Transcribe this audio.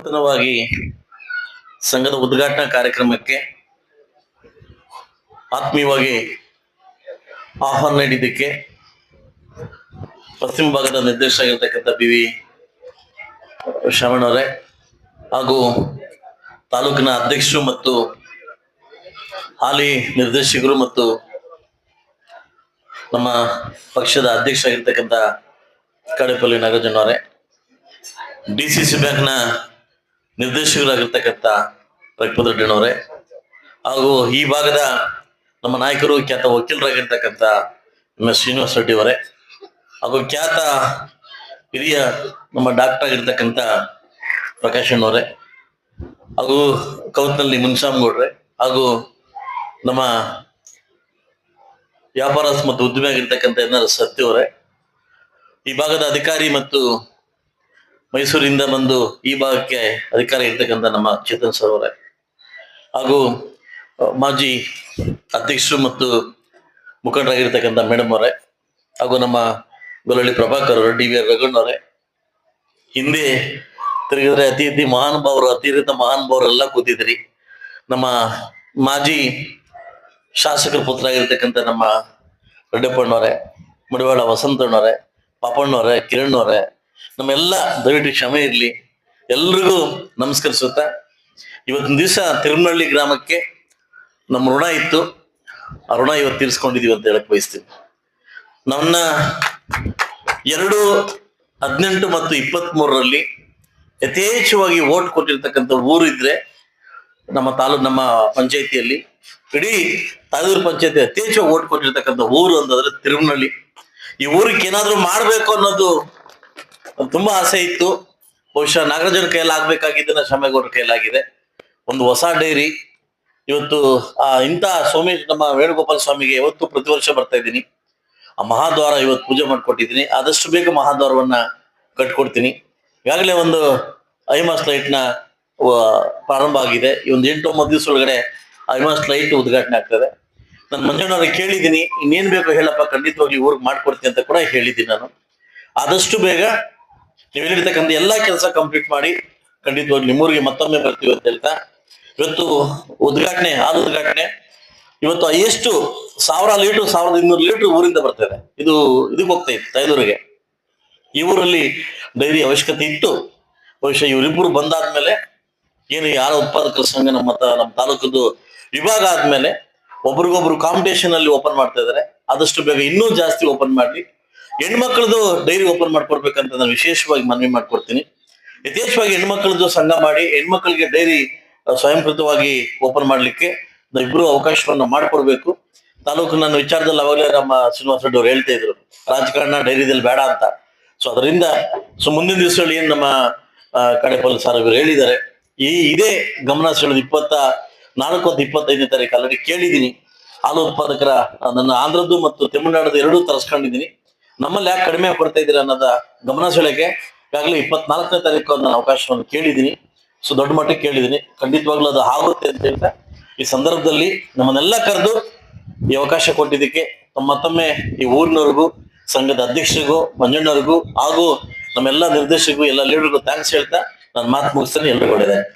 ನೂತನವಾಗಿ ಸಂಘದ ಉದ್ಘಾಟನಾ ಕಾರ್ಯಕ್ರಮಕ್ಕೆ ಆತ್ಮೀಯವಾಗಿ ಆಹ್ವಾನ ನೀಡಿದ್ದಕ್ಕೆ ಪಶ್ಚಿಮ ಭಾಗದ ನಿರ್ದೇಶಕರಾಗಿರ್ತಕ್ಕಂಥ ಬಿ.ವಿ. ಶ್ರವಣ್ ಅವರೇ ಹಾಗೂ ತಾಲೂಕಿನ ಅಧ್ಯಕ್ಷರು ಮತ್ತು ಹಾಲಿ ನಿರ್ದೇಶಕರು ಮತ್ತು ನಮ್ಮ ಪಕ್ಷದ ಅಧ್ಯಕ್ಷರಾಗಿರ್ತಕ್ಕಂಥ ಕಡೆಪಲ್ಲಿ ನಾಗರಾಜನ್ ಅವರೇ, ಡಿಸಿಸಿ ಬ್ಯಾಂಕ್ನ ನಿರ್ದೇಶಕರಾಗಿರ್ತಕ್ಕಂಥ ರಘುಪತಿ ಹಾಗೂ ಈ ಭಾಗದ ನಮ್ಮ ನಾಯಕರು ಖ್ಯಾತ ವಕೀಲರಾಗಿರ್ತಕ್ಕಂಥ ಎಂ.ಎಸ್. ಶ್ರೀನಿವಾಸ ರೆಡ್ಡಿ ಅವರೇ ಹಾಗೂ ಖ್ಯಾತ ಹಿರಿಯ ನಮ್ಮ ಡಾಕ್ಟರ್ ಆಗಿರ್ತಕ್ಕಂಥ ಪ್ರಕಾಶ್ ಅವರೇ ಹಾಗೂ ಕೌತ್ನಲ್ಲಿ ಮುನ್ಸಾಮ್ಗೌಡ್ರೆ ಹಾಗೂ ನಮ್ಮ ವ್ಯಾಪಾರಸ್ ಮತ್ತು ಉದ್ಯಮಿ ಆಗಿರ್ತಕ್ಕಂಥ ಎನ್.ಆರ್. ಸತ್ಯ ಅವರೇ, ಈ ಭಾಗದ ಅಧಿಕಾರಿ ಮತ್ತು ಮೈಸೂರಿಂದ ಬಂದು ಈ ಭಾಗಕ್ಕೆ ಅಧಿಕಾರಿ ಇರ್ತಕ್ಕಂಥ ನಮ್ಮ ಚೇತನ್ ಸರ್ ಅವರೇ ಹಾಗೂ ಮಾಜಿ ಅಧ್ಯಕ್ಷರು ಮತ್ತು ಮುಖಂಡರಾಗಿರ್ತಕ್ಕಂಥ ಮೇಡಮ್ ಅವರೇ ಹಾಗೂ ನಮ್ಮ ಗೊಲ್ಲಳ್ಳಿ ಪ್ರಭಾಕರ್ ಅವರು, ಡಿ.ವಿ.ಆರ್. ರಘುಣ್ಣ ಅವರೇ, ಹಿಂದೆ ತಿರುಗಿದ್ರೆ ಅತಿ ಮಹಾನುಭಾವರು ಅತಿರಿಕ್ತ ಮಹಾನುಭಾವರೆಲ್ಲ ಕೂತಿದ್ರಿ. ನಮ್ಮ ಮಾಜಿ ಶಾಸಕರ ಪುತ್ರ ಆಗಿರ್ತಕ್ಕಂಥ ನಮ್ಮ ರೆಡ್ಡಪ್ಪಣ್ಣವರೇ, ಮುಡಿವಾಳ ವಸಂತಣ್ಣವರೇ, ಪಾಪಣ್ಣವರೇ, ಕಿರಣ್ ನಮ್ಮೆಲ್ಲ ದಯವಿಟ್ಟು ಕ್ಷಮೆ ಇರಲಿ. ಎಲ್ರಿಗೂ ನಮಸ್ಕರಿಸುತ್ತಾ ಇವತ್ತಿನ ದಿವಸ ತಿರುಮನಹಳ್ಳಿ ಗ್ರಾಮಕ್ಕೆ ನಮ್ಮ ಋಣ ಇತ್ತು, ಆ ಋಣ ಇವತ್ತು ತೀರಿಸ್ಕೊಂಡಿದೀವಿ ಅಂತ ಹೇಳಕ್ ಬಯಸ್ತೀನಿ. ನನ್ನ 2018 ಮತ್ತು 23ರಲ್ಲಿ ಯಥೇಚ್ಛವಾಗಿ ವೋಟ್ ಕೊಟ್ಟಿರ್ತಕ್ಕಂಥ ಊರು ಇದ್ರೆ ನಮ್ಮ ಪಂಚಾಯತಿಯಲ್ಲಿ ಇಡೀ ತಾಳೂರು ಪಂಚಾಯತಿ ಯಥೇಚ್ಛವಾಗಿ ವೋಟ್ ಕೊಟ್ಟಿರ್ತಕ್ಕಂಥ ಊರು ಅಂತಂದ್ರೆ ತಿರುಮನಹಳ್ಳಿ. ಈ ಊರಿಗೆ ಏನಾದ್ರು ಮಾಡ್ಬೇಕು ಅನ್ನೋದು ತುಂಬಾ ಆಸೆ ಇತ್ತು. ಬಹುಶಃ ನಾಗರಾಜನ ಕೈಯಲ್ಲಿ ಆಗ್ಬೇಕಾಗಿದ್ದನ್ನ ಶ್ರಮೇಗೌಡರ ಕೈಲಾಗಿದೆ. ಒಂದು ಹೊಸ ಡೈರಿ ಇವತ್ತು ಇಂಥ ಸೋಮೇಶ್ ನಮ್ಮ ವೇಣುಗೋಪಾಲ ಸ್ವಾಮಿಗೆ ಯಾವತ್ತು ಪ್ರತಿ ವರ್ಷ ಬರ್ತಾ ಇದ್ದೀನಿ. ಆ ಮಹಾದ್ವಾರ ಇವತ್ತು ಪೂಜೆ ಮಾಡ್ಕೊಟ್ಟಿದ್ದೀನಿ. ಆದಷ್ಟು ಬೇಗ ಮಹಾದ್ವಾರವನ್ನ ಕಟ್ಕೊಡ್ತೀನಿ. ಈಗಾಗಲೇ ಒಂದು ಐಮಾಸ್ ಲೈಟ್ನ ಪ್ರಾರಂಭ ಆಗಿದೆ. ಈ ಒಂದು 8-9 ದಿವಸ ಒಳಗಡೆ ಐಮಾಸ್ ಲೈಟ್ ಉದ್ಘಾಟನೆ ಆಗ್ತದೆ. ನಾನು ಮಂಜಣ್ಣವ್ರಿಗೆ ಕೇಳಿದ್ದೀನಿ, ಇನ್ನೇನ್ ಬೇಕು ಹೇಳಪ್ಪ, ಖಂಡಿತವಾಗಿ ಊರಿಗೆ ಮಾಡ್ಕೊಡ್ತೀನಿ ಅಂತ ಕೂಡ ಹೇಳಿದ್ದೀನಿ. ನಾನು ಆದಷ್ಟು ಬೇಗ ನೀವು ಹೇಳಿರ್ತಕ್ಕಂಥ ಎಲ್ಲಾ ಕೆಲಸ ಕಂಪ್ಲೀಟ್ ಮಾಡಿ ಖಂಡಿತವಾಗಿ ನಿಮ್ಮೂರಿಗೆ ಮತ್ತೊಮ್ಮೆ ಬರ್ತೀವಿ ಅಂತ ಹೇಳ್ತಾ ಇವತ್ತು ಉದ್ಘಾಟನೆ ಇವತ್ತು ಎಷ್ಟು 1000 ಲೀಟರ್ 1200 ಲೀಟರ್ ಊರಿಂದ ಬರ್ತದೆ. ಇದಕ್ಕೆ ಹೋಗ್ತಾ ಇತ್ತು ತೈದೂರಿಗೆ. ಈ ಊರಲ್ಲಿ ಡೈರಿ ಅವಶ್ಯಕತೆ ಇತ್ತು. ಬಹುಶಃ ಇವರಿಬ್ಬರು ಬಂದಾದ್ಮೇಲೆ ಏನು ಯಾರ ಉತ್ಪಾದಕರ ಸಂಘ ನಮ್ಮ ತಾಲೂಕದ್ದು ವಿಭಾಗ ಆದ್ಮೇಲೆ ಒಬ್ರಿಗೊಬ್ರು ಕಾಂಪಿಟೇಷನ್ ಅಲ್ಲಿ ಓಪನ್ ಮಾಡ್ತಾ ಇದಾರೆ. ಆದಷ್ಟು ಬೇಗ ಇನ್ನೂ ಜಾಸ್ತಿ ಓಪನ್ ಮಾಡಿ ಹೆಣ್ಮಕ್ಳದ್ದು ಡೈರಿ ಓಪನ್ ಮಾಡ್ಕೊಡ್ಬೇಕಂತ ನಾನು ವಿಶೇಷವಾಗಿ ಮನವಿ ಮಾಡ್ಕೊಡ್ತೀನಿ. ಯಥೇಚ್ಛವಾಗಿ ಹೆಣ್ಮಕ್ಳದ್ದು ಸಂಘ ಮಾಡಿ ಹೆಣ್ಮಕ್ಳಿಗೆ ಡೈರಿ ಸ್ವಯಂಕೃತವಾಗಿ ಓಪನ್ ಮಾಡ್ಲಿಕ್ಕೆ ಇಬ್ರು ಅವಕಾಶವನ್ನ ಮಾಡ್ಕೊಡ್ಬೇಕು. ತಾಲೂಕು ನನ್ನ ವಿಚಾರದಲ್ಲಿ ಅವಾಗಲೇ ನಮ್ಮ ಶ್ರೀನಿವಾಸ ರೆಡ್ಡಿ ಅವ್ರು ಹೇಳ್ತಾ ಇದ್ರು, ರಾಜಕಾರಣ ಡೈರಿದಲ್ಲಿ ಬೇಡ ಅಂತ. ಸೊ ಅದರಿಂದ ಮುಂದಿನ ದಿವಸಗಳಲ್ಲಿ ಏನ್ ನಮ್ಮ ಕಡೆಪಲ್ಲಿ ಸರ್ ಇವರು ಹೇಳಿದ್ದಾರೆ, ಇದೇ ಗಮನ ಸೆಳೆದು 24 ಮತ್ತು 25ನೇ ತಾರೀಕು ಆಲ್ರೆಡಿ ಕೇಳಿದ್ದೀನಿ. ಹಾಲು ಉತ್ಪಾದಕರ ನನ್ನ ಆಂಧ್ರದ್ದು ಮತ್ತು ತಮಿಳುನಾಡದ್ದು ಎರಡೂ ತರಿಸ್ಕೊಂಡಿದ್ದೀನಿ. ನಮ್ಮಲ್ಲಿ ಯಾಕೆ ಕಡಿಮೆ ಕೊಡ್ತಾ ಇದ್ದೀರಾ ಅನ್ನೋದ ಗಮನ ಸೆಳೆಗೆ ಈಗಾಗಲೇ 24ನೇ ತಾರೀಕು ನಾನು ಅವಕಾಶವನ್ನು ಕೇಳಿದ್ದೀನಿ. ಸೊ ದೊಡ್ಡ ಮಟ್ಟಕ್ಕೆ ಕೇಳಿದ್ದೀನಿ. ಖಂಡಿತವಾಗ್ಲೂ ಅದು ಆಗುತ್ತೆ ಅಂತ ಹೇಳ್ತಾ ಈ ಸಂದರ್ಭದಲ್ಲಿ ನಮ್ಮನ್ನೆಲ್ಲ ಕರೆದು ಈ ಅವಕಾಶ ಕೊಟ್ಟಿದ್ದಕ್ಕೆ ಮತ್ತೊಮ್ಮೆ ಈ ಊರಿನವ್ರಿಗೂ ಸಂಘದ ಅಧ್ಯಕ್ಷರಿಗೂ ಮಂಜಣ್ಣವ್ರಿಗೂ ಹಾಗೂ ನಮ್ಮೆಲ್ಲ ನಿರ್ದೇಶಕರಿಗೂ ಎಲ್ಲ ಲೀಡರ್ಗೂ ಥ್ಯಾಂಕ್ಸ್ ಹೇಳ್ತಾ ನಾನು ಮಾತು ಮುಗಿಸ್ತಾನೆ. ಎಲ್ಲರೂ ಒಳ್ಳೆಯದಾಗಿ.